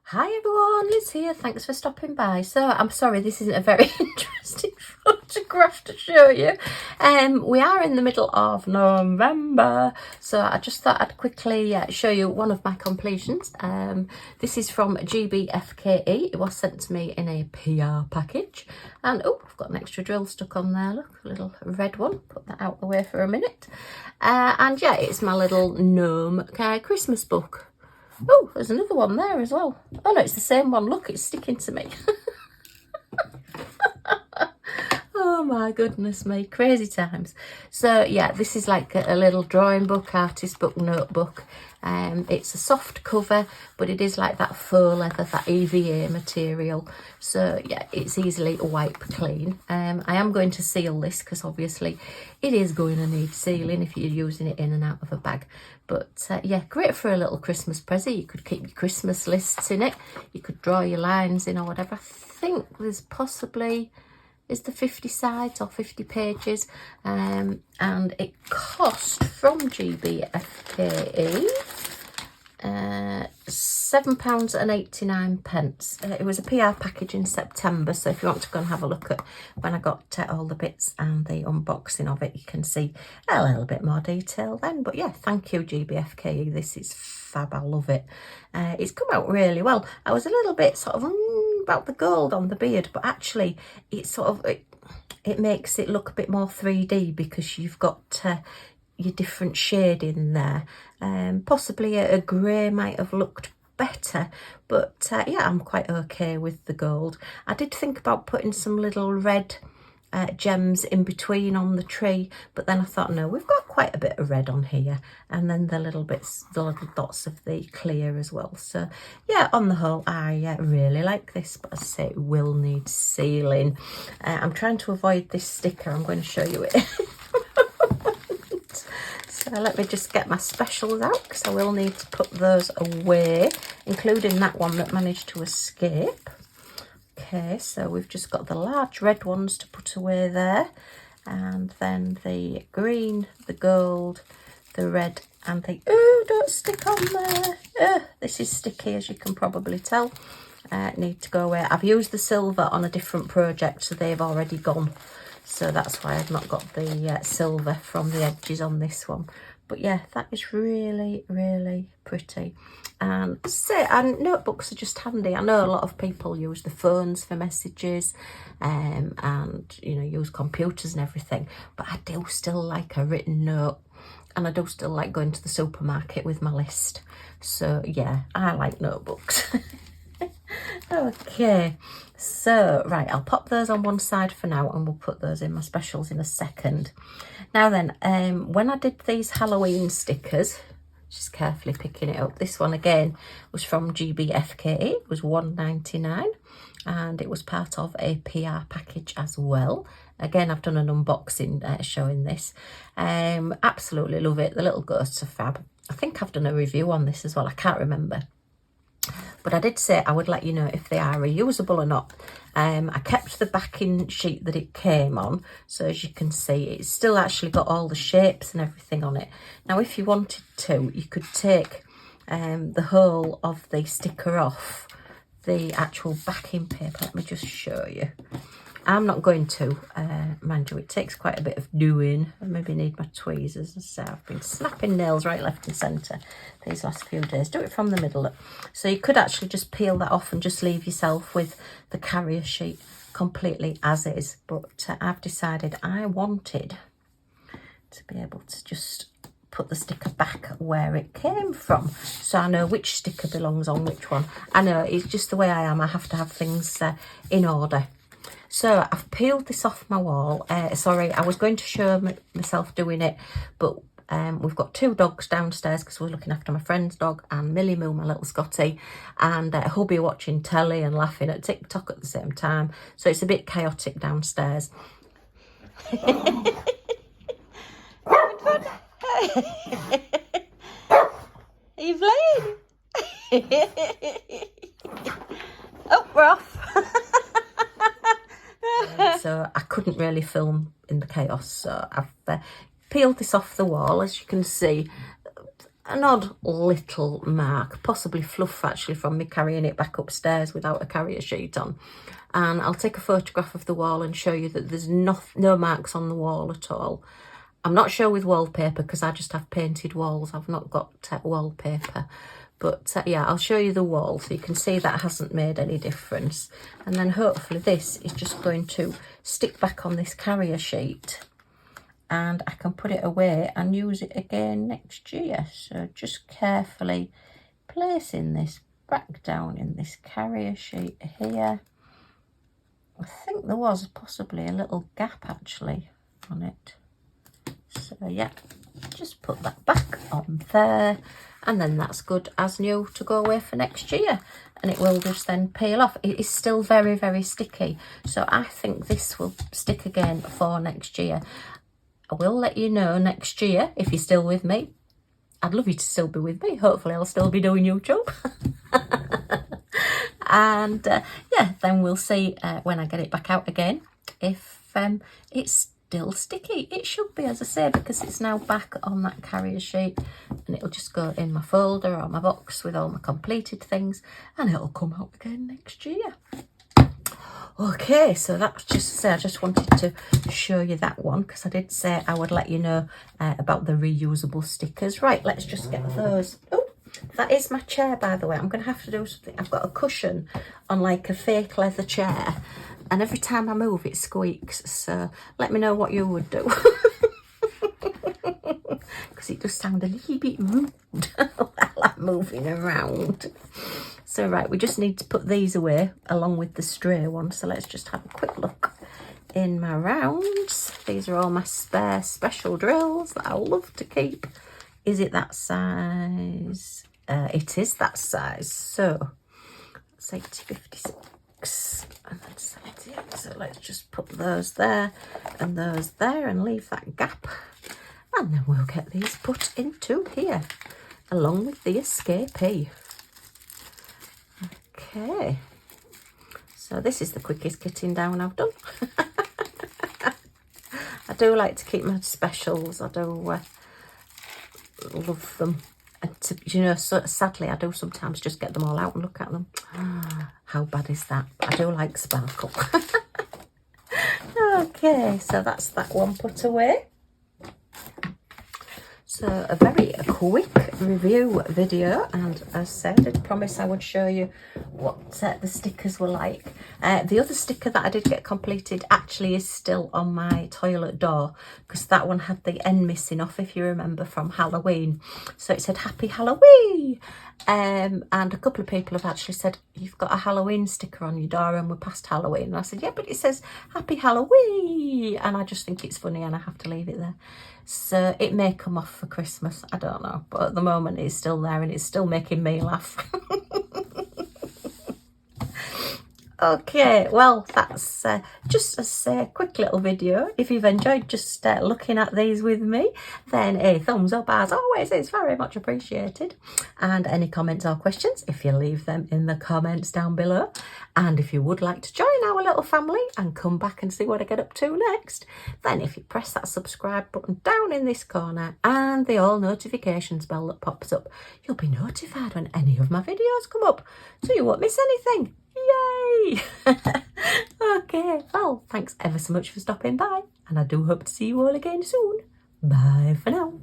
Hi everyone, Liz here. Thanks for stopping by. So I'm sorry this isn't a very interesting photograph to show you. We are in the middle of November, so I just thought I'd quickly show you one of my completions. This is from GBFKE. It was sent to me in a PR package, and oh, I've got an extra drill stuck on there. Look, a little red one. Put that out the way for a minute. And yeah, it's my little gnome Christmas book. Oh, there's another one there as well. Oh no, it's the same one. Look, it's sticking to me. Oh my goodness me, crazy times. So yeah, this is like a little drawing book, artist book, notebook. It's a soft cover, but it is like that faux leather, that EVA material. So yeah, it's easily wipe clean. I am going to seal this because obviously it is going to need sealing if you're using it in and out of a bag. But yeah, great for a little Christmas present. You could keep your Christmas lists in it. You could draw your lines in or whatever. I think there's possibly... is the 50 sides or 50 pages, and it cost from GBFKE £7.89. It was a PR package in September, so if you want to go and have a look at when I got all the bits and the unboxing of it, you can see a little bit more detail then. But yeah, thank you GBFKE, this is fab, I love it. It's come out really well. I was a little bit sort of about the gold on the beard, but actually it's sort of it makes it look a bit more 3D because you've got your different shading in there. Possibly a grey might have looked better, but yeah, I'm quite okay with the gold. I did think about putting some little red gems in between on the tree, but then I thought no, we've got quite a bit of red on here, and then the little bits, the little dots of the clear as well. So yeah, on the whole I really like this, but as I say, it will need sealing. I'm trying to avoid this sticker. I'm going to show you it. So let me just get my specials out because I will need to put those away, including that one that managed to escape. Okay, so we've just got the large red ones to put away there, and then the green, the gold, the red, and the... oh, don't stick on there. This is sticky, as you can probably tell. Need to go away. I've used the silver on a different project, so they've already gone. So that's why I've not got the silver from the edges on this one. But yeah, that is really, really pretty. And notebooks are just handy. I know a lot of people use the phones for messages, and you know, use computers and everything, but I do still like a written note, and I do still like going to the supermarket with my list. So yeah, I like notebooks. Okay, so right, I'll pop those on one side for now, and we'll put those in my specials in a second. Now then, when I did these Halloween stickers, just carefully picking it up, this one again was from GBFKE. It was £1.99, and it was part of a PR package as well. Again, I've done an unboxing showing this. Absolutely love it. The little ghosts are fab. I think I've done a review on this as well. I can't remember. But I did say I would let you know if they are reusable or not. I kept the backing sheet that it came on, so as you can see, it's still actually got all the shapes and everything on it. Now, if you wanted to, you could take the whole of the sticker off the actual backing paper. Let me just show you. I'm not going to, mind you, it takes quite a bit of doing. I maybe need my tweezers. So I've been snapping nails right, left and centre these last few days. Do it from the middle. So you could actually just peel that off and just leave yourself with the carrier sheet completely as is. But I've decided I wanted to be able to just put the sticker back where it came from, so I know which sticker belongs on which one. I know it's just the way I am. I have to have things in order. So I've peeled this off my wall. Sorry, I was going to show myself doing it, but we've got two dogs downstairs because we're looking after my friend's dog, and Millie Moo, my little Scottie, and hubby watching telly and laughing at TikTok at the same time. So it's a bit chaotic downstairs. Evelyn! Oh, we're off. So I couldn't really film in the chaos, so I've peeled this off the wall. As you can see, an odd little mark, possibly fluff actually from me carrying it back upstairs without a carrier sheet on. And I'll take a photograph of the wall and show you that there's no marks on the wall at all. I'm not sure with wallpaper because I just have painted walls. I've not got wallpaper. But yeah, I'll show you the wall so you can see that hasn't made any difference. And then hopefully this is just going to stick back on this carrier sheet. And I can put it away and use it again next year. So just carefully placing this back down in this carrier sheet here. I think there was possibly a little gap actually on it. So yeah, just put that back on there. And then that's good as new to go away for next year. And it will just then peel off. It is still very, very sticky. So I think this will stick again for next year. I will let you know next year if you're still with me. I'd love you to still be with me. Hopefully I'll still be doing YouTube. And yeah, then we'll see when I get it back out again if it's still sticky. It should be, as I say, because it's now back on that carrier sheet, and it'll just go in my folder or my box with all my completed things, and it'll come out again next year. Okay, so that's just I just wanted to show you that one because I did say I would let you know about the reusable stickers. Right, let's just get those. Oh, that is my chair, by the way. I'm going to have to do something. I've got a cushion on like a fake leather chair, and every time I move it squeaks. So let me know what you would do. Because it does sound a little bit rude while I'm moving around. So right, we just need to put these away along with the stray ones. So let's just have a quick look in my rounds. These are all my spare special drills that I love to keep. Is it that size? It is that size. So that's 8056 and then 78. So let's just put those there and those there and leave that gap. And then we'll get these put into here along with the escapee. Okay, so this is the quickest kitting down I've done. I do like to keep my specials. I do love them. And to, you know, so sadly, I do sometimes just get them all out and look at them. How bad is that? I do like sparkle. Okay, so that's that one put away. So a very quick review video, and as I said, I promised I would show you what the stickers were like. The other sticker that I did get completed actually is still on my toilet door because that one had the end missing off, if you remember, from Halloween. So it said Happy Halloween, and a couple of people have actually said you've got a Halloween sticker on your door and we're past Halloween. And I said yeah, but it says Happy Halloween, and I just think it's funny and I have to leave it there. So it may come off for Christmas, I don't know, but at the moment it's still there and it's still making me laugh. Okay, well, that's just a quick little video. If you've enjoyed just looking at these with me, then a thumbs up as always is very much appreciated. And any comments or questions, if you leave them in the comments down below. And if you would like to join our little family and come back and see what I get up to next, then if you press that subscribe button down in this corner and the all notifications bell that pops up, you'll be notified when any of my videos come up, so you won't miss anything. Yay! Okay, well, thanks ever so much for stopping by, and I do hope to see you all again soon. Bye for now.